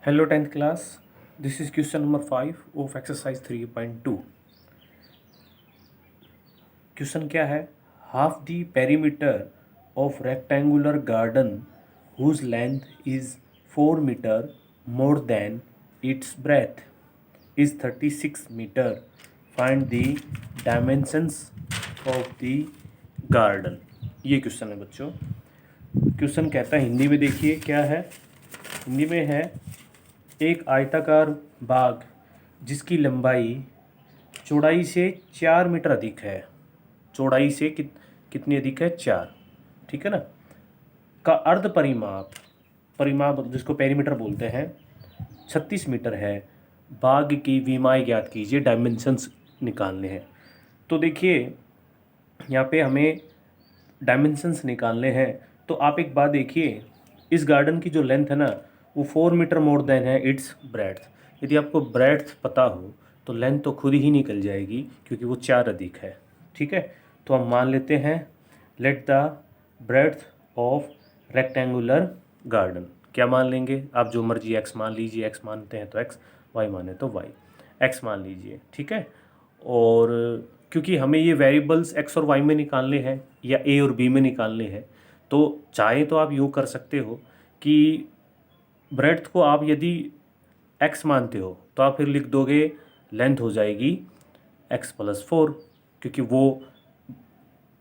Hello 10th class. This is question number 5 of exercise 3.2. Question क्या है? Half the perimeter of rectangular garden whose length is 4 meter more than its breadth is 36 meter. Find the dimensions of the garden. ये question है बच्चों. Question कहता है, हिंदी में देखिए क्या है. हिंदी में है, एक आयताकार बाग जिसकी लंबाई चौड़ाई से 4 मीटर अधिक है. चौड़ाई से कितनी अधिक है? 4. ठीक है ना. का अर्ध परिमाप जिसको पेरीमीटर बोलते हैं 36 मीटर है. बाग की विमाएँ ज्ञात कीजिए. डायमेंशंस निकालने हैं. तो देखिए यहाँ पे हमें डायमेंशंस निकालने हैं. तो आप एक बात देखिए, इस गार्डन की जो लेंथ है ना वो 4 मीटर मोर देन है इट्स ब्रेड्थ. यदि आपको ब्रेड्थ पता हो तो लेंथ तो खुद ही निकल जाएगी क्योंकि वो 4 अधिक है. ठीक है. तो हम मान लेते हैं let the breadth of rectangular garden. क्या मान लेंगे आप? जो मर्जी एक्स मान लीजिए. एक्स मानते हैं तो एक्स, वाई माने तो वाई. एक्स मान लीजिए. ठीक है. और क्योंकि हमें ये वेरिएबल्स एक्स और वाई में निकालने हैं या ए और बी में निकालने हैं, तो चाहे तो आप यूँ कर सकते हो कि ब्रेड्थ को आप यदि x मानते हो तो आप फिर लिख दोगे लेंथ हो जाएगी x + 4, क्योंकि वो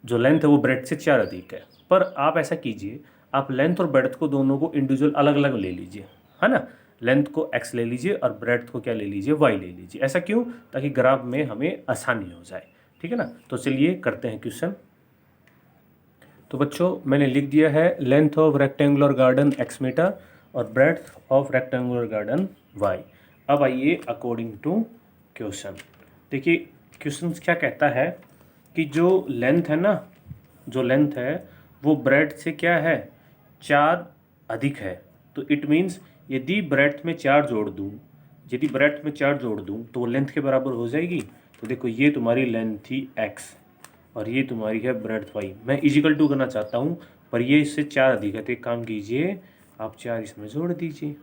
जो लेंथ है वो ब्रेड्थ से 4 अधिक है. पर आप ऐसा कीजिए, आप लेंथ और ब्रेड्थ को दोनों को इंडिविजुअल अलग अलग ले लीजिए, है ना. लेंथ को x ले लीजिए और ब्रेड्थ को क्या ले लीजिए? y ले लीजिए. ऐसा क्यों? ताकि ग्राफ में हमें आसानी हो जाए. ठीक है ना. तो चलिए करते हैं क्वेश्चन. तो बच्चों मैंने लिख दिया है length of rectangular garden x metre और breadth of rectangular garden y. अब आइए अकॉर्डिंग टू क्वेश्चन. देखिए क्वेश्चन क्या कहता है कि जो लेंथ है ना, जो लेंथ है वो ब्रेड्थ से क्या है? 4 अधिक है. तो इट मीन्स यदि ब्रेड्थ में 4 जोड़ दूँ, यदि ब्रेड्थ में 4 जोड़ दूँ तो वो लेंथ के बराबर हो जाएगी. तो देखो ये तुम्हारी लेंथ थी x और ये तुम्हारी है ब्रेड्थ y. मैं = करना चाहता हूँ पर ये इससे 4 अधिक है. तो एक काम कीजिए, आप 4 इसमें जोड़ दीजिए.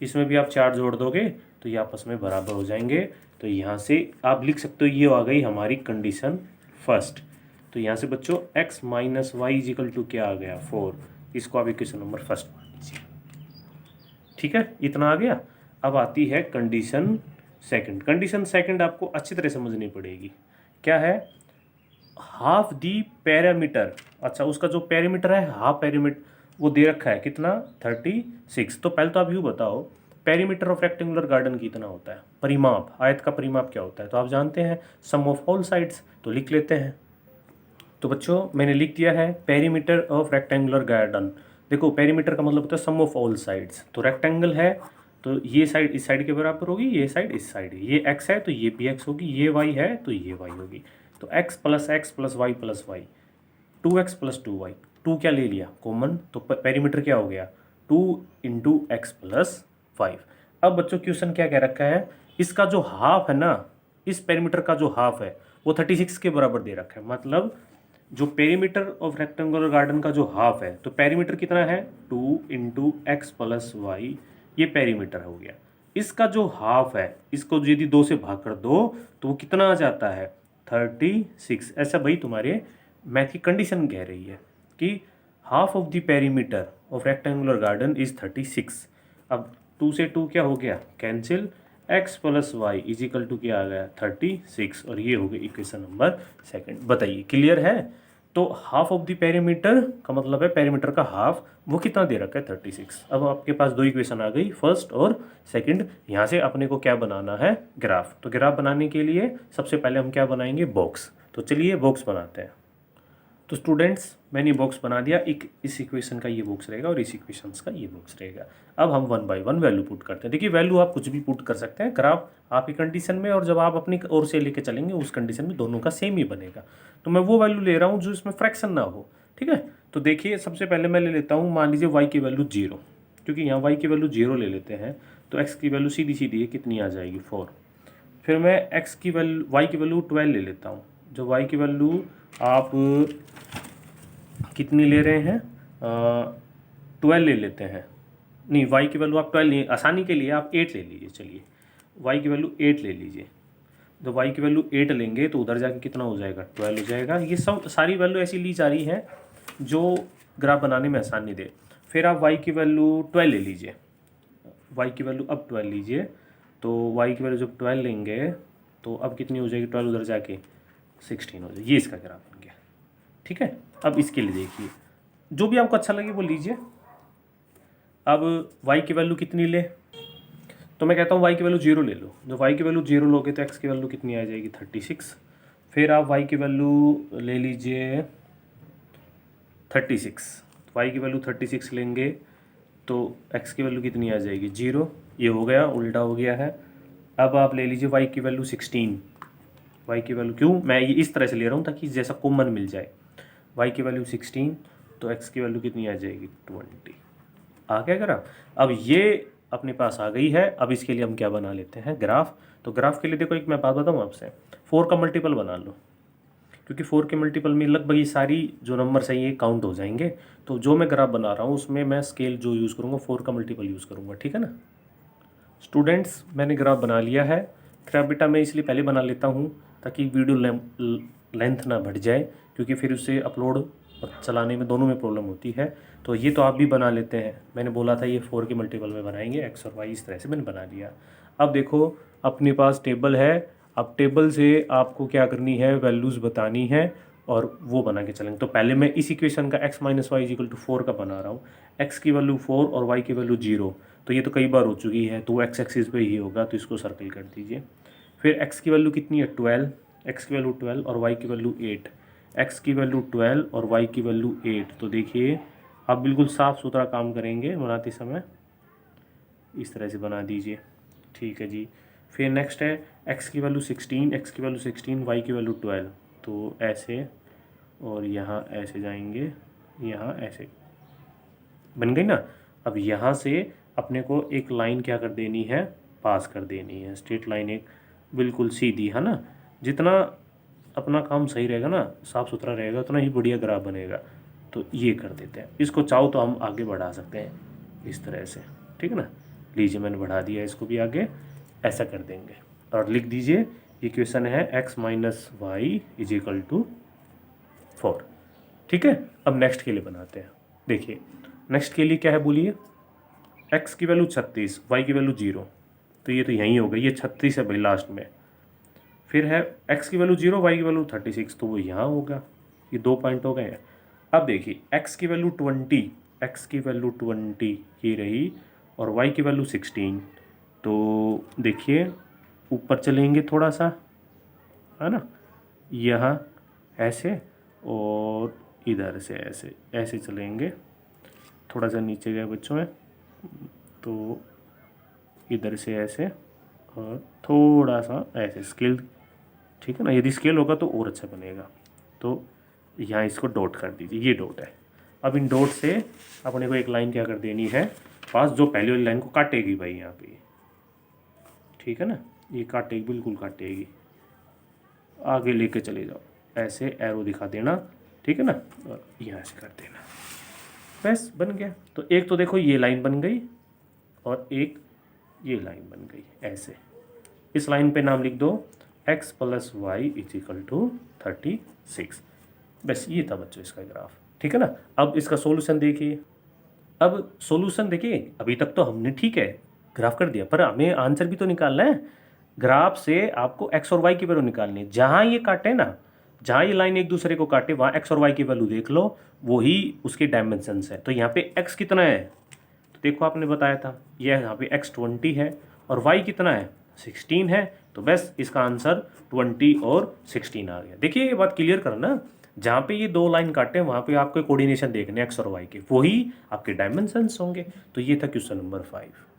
इसमें भी आप 4 जोड़ दोगे तो ये आपस में बराबर हो जाएंगे. तो यहाँ से आप लिख सकते हो, ये आ गई हमारी कंडीशन फर्स्ट. तो यहाँ से बच्चों x - y क्या आ गया? 4. इसको आप इक्वेशन नंबर फर्स्ट मान लीजिए. ठीक है, इतना आ गया. अब आती है कंडीशन सेकंड. कंडीशन सेकंड आपको अच्छी तरह समझनी पड़ेगी. क्या है? हाफ दी पैरामीटर. अच्छा, उसका जो पैरामीटर है हाफ पैरामीटर वो दे रखा है कितना? 36. तो पहले तो आप यूँ बताओ पैरीमीटर ऑफ रेक्टेंगुलर गार्डन कितना होता है? परिमाप, आयत का परिमाप क्या होता है? तो आप जानते हैं सम ऑफ ऑल साइड्स. तो लिख लेते हैं. तो बच्चों मैंने लिख दिया है पेरीमीटर ऑफ रेक्टेंगुलर गार्डन. देखो पेरीमीटर का मतलब होता है सम ऑफ ऑल साइड्स. तो रेक्टेंगल है तो ये साइड इस साइड के बराबर होगी, ये साइड इस साइड. ये x है तो ये भी x होगी, ये y है तो ये y होगी. तो x + x + y + y 2x + 2y. 2 क्या ले लिया कॉमन, तो पेरीमीटर क्या हो गया? 2 × x + 5. अब बच्चों क्वेश्चन क्या कह रखा है? इसका जो हाफ है ना, इस पेरीमीटर का जो हाफ है वो 36 के बराबर दे रखा है. मतलब जो पेरीमीटर ऑफ रेक्टेंगुलर गार्डन का जो हाफ है, तो पेरीमीटर कितना है? 2 × x + y. ये पेरीमीटर हो गया. इसका जो हाफ है इसको यदि 2 से भाग कर दो तो वो कितना आ जाता है? 36. ऐसा भाई तुम्हारे मैथ की कंडीशन कह रही है कि half of the perimeter of rectangular garden is 36. अब 2 से 2 क्या हो गया? कैंसिल. x + y क्या आ गया? 36. और ये हो गई इक्वेशन नंबर सेकंड. बताइए क्लियर है? तो हाफ ऑफ द पेरीमीटर का मतलब है पेरीमीटर का हाफ, वो कितना दे रखा है? 36. अब आपके पास 2 इक्वेशन आ गई, फर्स्ट और सेकंड. यहाँ से अपने को क्या बनाना है? ग्राफ. तो ग्राफ बनाने के लिए सबसे पहले हम क्या बनाएंगे? बॉक्स. तो चलिए बॉक्स बनाते हैं. तो स्टूडेंट्स मैंने बॉक्स बना दिया. एक इस इक्वेशन का ये बॉक्स रहेगा और इस इक्वेशन का ये बॉक्स रहेगा. अब हम 1 बाय 1 वैल्यू पुट करते हैं. देखिए वैल्यू आप कुछ भी पुट कर सकते हैं. ग्राफ आपकी कंडीशन में और जब आप अपनी ओर से लेके चलेंगे उस कंडीशन में दोनों का सेम ही बनेगा. तो मैं वो वैल्यू ले रहा हूँ जो इसमें फ्रैक्शन ना हो. ठीक है. तो देखिए सबसे पहले मैं ले लेता हूँ, मान लीजिए y की वैल्यू 0, क्योंकि यहाँ y की वैल्यू 0 ले लेते हैं. तो x की वैल्यू सीधी सीधी है, कितनी आ जाएगी? 4. फिर मैं y की वैल्यू 12 ले लेता हूँ. जो y की वैल्यू आप कितनी ले रहे हैं? 12 ले लेते हैं. नहीं, y की वैल्यू आप 12 नहीं, आसानी के लिए आप 8 ले लीजिए। चलिए y की वैल्यू 8 ले लीजिए। तो y की वैल्यू 8 लेंगे तो उधर जाके कितना हो जाएगा, 12 हो जाएगा। ये सब सारी वैल्यू ऐसी ली जा रही है जो ग्राफ बनाने में आसानी दे। फिर आप y की वैल्यू 12 ले लीजिए, y की वैल्यू अब 12 लीजिए। तो y की वैल्यू जब 12 लेंगे तो अब कितनी हो जाएगी, 12 उधर जाके 16 हो जाएगी। ये इसका ग्राफ बन गया। ठीक है, अब इसके लिए देखिए, जो भी आपको अच्छा लगे वो लीजिए। अब y की वैल्यू कितनी ले, तो मैं कहता हूँ y की वैल्यू 0 ले लो। जब y की वैल्यू 0 लोगे तो x की वैल्यू कितनी आ जाएगी, 36। फिर आप y की वैल्यू ले लीजिए 36, तो y की वैल्यू 36 लेंगे तो x की वैल्यू कितनी आ जाएगी, 0। ये हो गया, उल्टा हो गया है। अब आप ले लीजिए y की वैल्यू 16। y की वैल्यू, क्यों मैं ये इस तरह से ले रहा हूँ ताकि जैसा कॉमन मिल जाए। y की वैल्यू 16 तो x की वैल्यू कितनी आ जाएगी, 20। आ गया ग्राफ। अब ये अपने पास आ गई है। अब इसके लिए हम क्या बना लेते हैं, ग्राफ। तो ग्राफ के लिए देखो, एक मैं बात बताऊँ आपसे, 4 का मल्टीपल बना लो, क्योंकि 4 के मल्टीपल में लगभग ये सारी जो नंबर्स हैं ये काउंट हो जाएंगे। तो जो मैं ग्राफ बना रहा हूँ उसमें मैं स्केल जो यूज़ करूँगा 4 का मल्टीपल यूज़ करूँगा। ठीक है ना स्टूडेंट्स, मैंने ग्राफ बना लिया है। ग्राफ बेटा मैं इसलिए पहले बना लेता हूँ ताकि वीडियो लेंथ ना बढ़ जाए, क्योंकि फिर उसे अपलोड और चलाने में दोनों में प्रॉब्लम होती है। तो ये तो आप भी बना लेते हैं, मैंने बोला था ये 4 के मल्टीपल में बनाएंगे, एक्स और वाई, इस तरह से मैंने बना लिया। अब देखो अपने पास टेबल है। अब टेबल से आपको क्या करनी है, वैल्यूज़ बतानी है और वो बना के चलेंगे। तो पहले मैं इस इक्वेशन का x minus y is equal to 4 का बना रहा हूँ। x की वैल्यू 4 और y की वैल्यू 0। तो ये तो कई बार हो चुकी है, तो x एक्सिस पे ही होगा, तो इसको सर्कल कर दीजिए। फिर x की वैल्यू कितनी है, 12। x की वैल्यू 12 और y की वैल्यू 8। x की वैल्यू 12 और y की वैल्यू 8। तो देखिए आप बिल्कुल साफ़ सुथरा काम करेंगे बनाते समय, इस तरह से बना दीजिए। ठीक है जी। फिर नेक्स्ट है x की वैल्यू 16, x की वैल्यू 16, y की वैल्यू 12। तो ऐसे और यहाँ ऐसे जाएंगे, यहाँ ऐसे बन गई ना। अब यहाँ से अपने को एक लाइन क्या कर देनी है, पास कर देनी है, स्ट्रेट लाइन एक बिल्कुल सीधी, है ना। जितना अपना काम सही रहेगा ना, साफ़ सुथरा रहेगा, उतना ही बढ़िया ग्राफ बनेगा। तो ये कर देते हैं, इसको चाहो तो हम आगे बढ़ा सकते हैं इस तरह से। ठीक है ना, लीजिए मैंने बढ़ा दिया, इसको भी आगे ऐसा कर देंगे और लिख दीजिए इक्वेशन है x minus y is equal to 4। ठीक है, अब नेक्स्ट के लिए बनाते हैं। देखिए नेक्स्ट के लिए क्या है, बोलिए। x की वैल्यू 36, y की वैल्यू 0। तो ये तो यहीं हो गई, ये 36 है भाई लास्ट में। फिर है x की वैल्यू 0, y की वैल्यू 36, तो वो यहाँ होगा। ये 2 पॉइंट हो गए हैं। अब देखिए x की वैल्यू 20, x की वैल्यू 20 ये रही और y की वैल्यू 16। तो देखिए ऊपर चलेंगे थोड़ा सा, है ना, यहाँ ऐसे और इधर से ऐसे ऐसे चलेंगे। थोड़ा सा नीचे गए बच्चों में, तो इधर से ऐसे और थोड़ा सा ऐसे स्केल। ठीक है ना, यदि स्केल होगा तो और अच्छा बनेगा। तो यहाँ इसको डॉट कर दीजिए, ये डॉट है। अब इन डॉट से अपने को एक लाइन क्या कर देनी है पास, जो पहले वाली लाइन को काटेगी भाई यहाँ पे। ठीक है ना, ये काटेगी, बिल्कुल काटेगी। आगे लेके चले जाओ, ऐसे एरो दिखा देना। ठीक है ना, और यहाँ से कर देना, बस बन गया। तो एक तो देखो ये लाइन बन गई और एक ये लाइन बन गई ऐसे। इस लाइन पे नाम लिख दो x plus y is equal to 36। बस ये था बच्चों इसका ग्राफ। ठीक है ना, अब इसका सॉल्यूशन देखिए। अब सॉल्यूशन देखिए, अभी तक तो हमने ठीक है ग्राफ कर दिया, पर हमें आंसर भी तो निकालना है। ग्राफ से आपको x और y की वैल्यू निकालनी है। जहाँ ये काटे ना, जहाँ ये लाइन एक दूसरे को काटे, वहाँ x और y की वैल्यू देख लो, वही उसके डायमेंशंस है। तो यहाँ पे x कितना है, तो देखो आपने बताया था ये यहाँ पे x 20 है और y कितना है, 16 है। तो बस इसका आंसर 20 और 16 आ गया। देखिए ये बात क्लियर करना, जहाँ पे ये 2 लाइन काटे वहाँ पे आपको कोऑर्डिनेशन देखने x और y के, वही आपके डायमेंशंस होंगे। तो ये था क्वेश्चन नंबर 5।